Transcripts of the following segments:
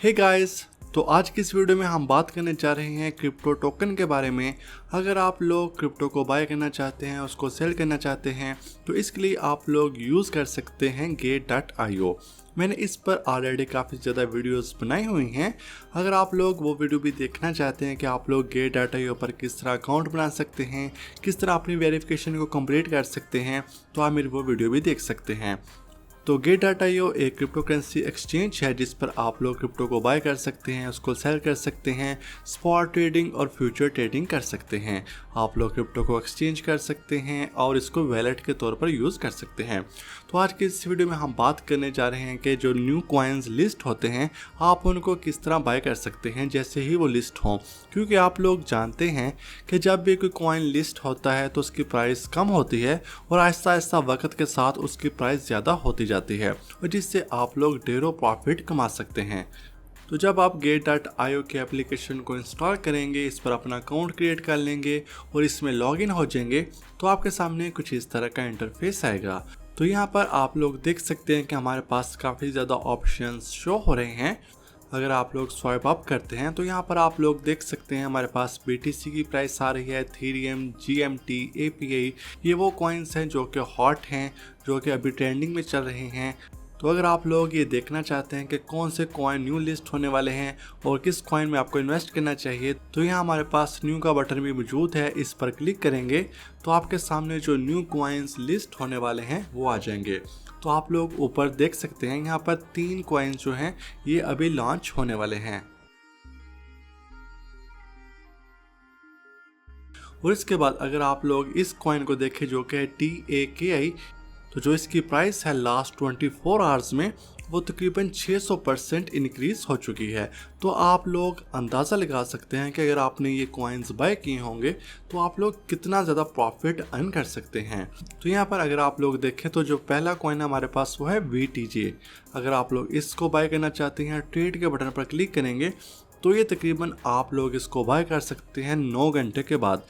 Hey guys, तो आज की इस वीडियो में हम बात करने जा रहे हैं क्रिप्टो टोकन के बारे में। अगर आप लोग क्रिप्टो को बाय करना चाहते हैं, उसको सेल करना चाहते हैं, तो इसके लिए आप लोग यूज़ कर सकते हैं Gate.io। मैंने इस पर ऑलरेडी काफ़ी ज़्यादा वीडियोस बनाई हुई हैं। अगर आप लोग वो वीडियो भी देखना चाहते हैं कि आप लोग Gate.io पर किस तरह अकाउंट बना सकते हैं, किस तरह अपनी वेरिफिकेशन को कंप्लीट कर सकते हैं, तो आप मेरी वो वीडियो भी देख सकते हैं। तो Gate.io एक क्रिप्टो करेंसी एक्सचेंज है जिस पर आप लोग क्रिप्टो को बाय कर सकते हैं, उसको सेल कर सकते हैं, स्पॉट ट्रेडिंग और फ्यूचर ट्रेडिंग कर सकते हैं। आप लोग क्रिप्टो को एक्सचेंज कर सकते हैं और इसको वैलेट के तौर पर यूज़ कर सकते हैं। तो आज की इस वीडियो में हम बात करने जा रहे हैं कि जो न्यू कॉइन्स लिस्ट होते हैं आप उनको किस तरह बाय कर सकते हैं जैसे ही वो लिस्ट हों, क्योंकि आप लोग जानते हैं कि जब भी कोई कॉइन लिस्ट होता है तो उसकी प्राइस कम होती है और आहिस्ता आहिस्ता वक्त के साथ उसकी प्राइस ज़्यादा होती जाती है और जिससे आप लोग ढेरों प्रॉफिट कमा सकते हैं। तो जब आप Gate.io के एप्लीकेशन को इंस्टॉल करेंगे, इस पर अपना अकाउंट क्रिएट कर लेंगे और इसमें लॉगिन हो जाएंगे, तो आपके सामने कुछ इस तरह का इंटरफेस आएगा। तो यहाँ पर आप लोग देख सकते हैं कि हमारे पास काफ़ी ज़्यादा ऑप्शंस शो हो रहे हैं। अगर आप लोग स्वाइप अप करते हैं तो यहाँ पर आप लोग देख सकते हैं हमारे पास BTC की प्राइस आ रही है, इथेरियम, GMT, API। ये वो कॉइन्स हैं जो कि हॉट हैं, जो कि अभी ट्रेंडिंग में चल रहे हैं। तो अगर आप लोग ये देखना चाहते हैं कि कौन से कॉइन न्यू लिस्ट होने वाले हैं और किस कॉइन में आपको इन्वेस्ट करना चाहिए, तो यहाँ हमारे पास न्यू का बटन भी मौजूद है। इस पर क्लिक करेंगे तो आपके सामने जो न्यू कॉइन्स लिस्ट होने वाले हैं वो आ जाएंगे। तो आप लोग ऊपर देख सकते हैं यहाँ पर 3 कॉइन्स जो हैं ये अभी लॉन्च होने वाले हैं। और इसके बाद अगर आप लोग इस कॉइन को देखें जो कि है TAKI, तो जो इसकी प्राइस है लास्ट 24 आवर्स में वो तकरीबन 600% इंक्रीज हो चुकी है। तो आप लोग अंदाज़ा लगा सकते हैं कि अगर आपने ये कॉइन्स बाय किए होंगे तो आप लोग कितना ज़्यादा प्रॉफिट अर्न कर सकते हैं। तो यहाँ पर अगर आप लोग देखें तो जो पहला कॉइन हमारे पास वो है VTJ। अगर आप लोग इसको बाय करना चाहते हैं, ट्रेड के बटन पर क्लिक करेंगे तो ये तकरीबन आप लोग इसको बाय कर सकते हैं 9 घंटे के बाद।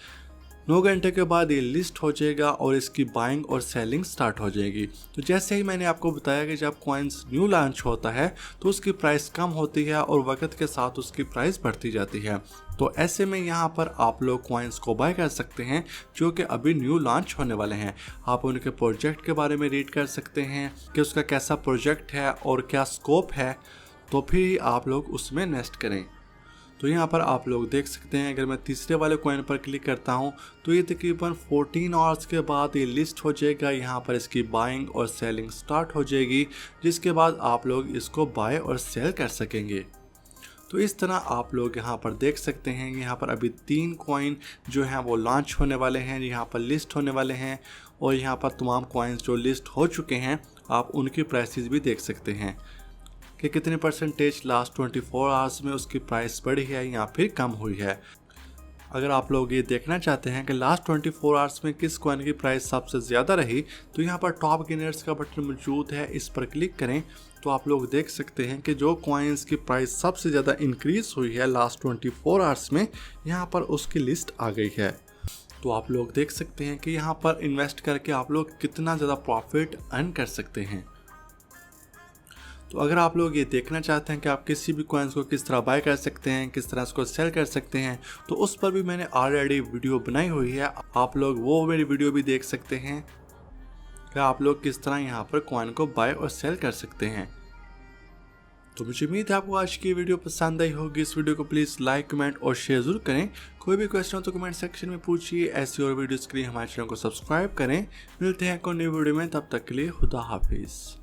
9 घंटे के बाद ये लिस्ट हो जाएगा और इसकी बाइंग और सेलिंग स्टार्ट हो जाएगी। तो जैसे ही मैंने आपको बताया कि जब कॉइन्स न्यू लॉन्च होता है तो उसकी प्राइस कम होती है और वक्त के साथ उसकी प्राइस बढ़ती जाती है। तो ऐसे में यहाँ पर आप लोग कॉइन्स को बाय कर सकते हैं जो कि अभी न्यू लॉन्च होने वाले हैं। आप उनके प्रोजेक्ट के बारे में रीड कर सकते हैं कि उसका कैसा प्रोजेक्ट है और क्या स्कोप है, तो फिर आप लोग उसमें इन्वेस्ट करें। तो यहाँ पर आप लोग देख सकते हैं अगर मैं तीसरे वाले कॉइन पर क्लिक करता हूँ तो ये तकरीबन 14 आवर्स के बाद ये लिस्ट हो जाएगा। यहाँ पर इसकी बाइंग और सेलिंग स्टार्ट हो जाएगी, जिसके बाद आप लोग इसको बाय और सेल कर सकेंगे। तो इस तरह आप लोग यहाँ पर देख सकते हैं यहाँ पर अभी 3 कॉइन जो हैं वो लॉन्च होने वाले हैं, यहाँ पर लिस्ट होने वाले हैं और यहाँ पर तमाम कॉइन्स जो लिस्ट हो चुके हैं आप उनकी प्राइसेस भी देख सकते हैं कि कितने परसेंटेज लास्ट 24 आवर्स में उसकी प्राइस बढ़ी है या फिर कम हुई है। अगर आप लोग ये देखना चाहते हैं कि लास्ट 24 आवर्स में किस कॉइन की प्राइस सबसे ज़्यादा रही, तो यहाँ पर टॉप गेनर्स का बटन मौजूद है। इस पर क्लिक करें तो आप लोग देख सकते हैं कि जो कॉइन्स की प्राइस सबसे ज़्यादा इंक्रीज़ हुई है लास्ट 24 आवर्स में, यहाँ पर उसकी लिस्ट आ गई है। तो आप लोग देख सकते हैं कि यहाँ पर इन्वेस्ट करके आप लोग कितना ज़्यादा प्रॉफिट अर्न कर सकते हैं। तो अगर आप लोग ये देखना चाहते हैं कि आप किसी भी कॉइन्स को किस तरह बाय कर सकते हैं, किस तरह उसको सेल कर सकते हैं, तो उस पर भी मैंने ऑलरेडी वीडियो बनाई हुई है। आप लोग वो मेरी वीडियो भी देख सकते हैं कि आप लोग किस तरह यहाँ पर कॉइन को बाय और सेल कर सकते हैं। तो मुझे उम्मीद है आपको आज की वीडियो पसंद आई होगी। इस वीडियो को प्लीज़ लाइक, कमेंट और शेयर जरूर करें। कोई भी क्वेश्चन हो तो कमेंट सेक्शन में पूछिए। ऐसी और वीडियोज़ के लिए हमारे चैनल को सब्सक्राइब करें। मिलते हैं कोई नई वीडियो में, तब तक के लिए खुदा हाफिज़।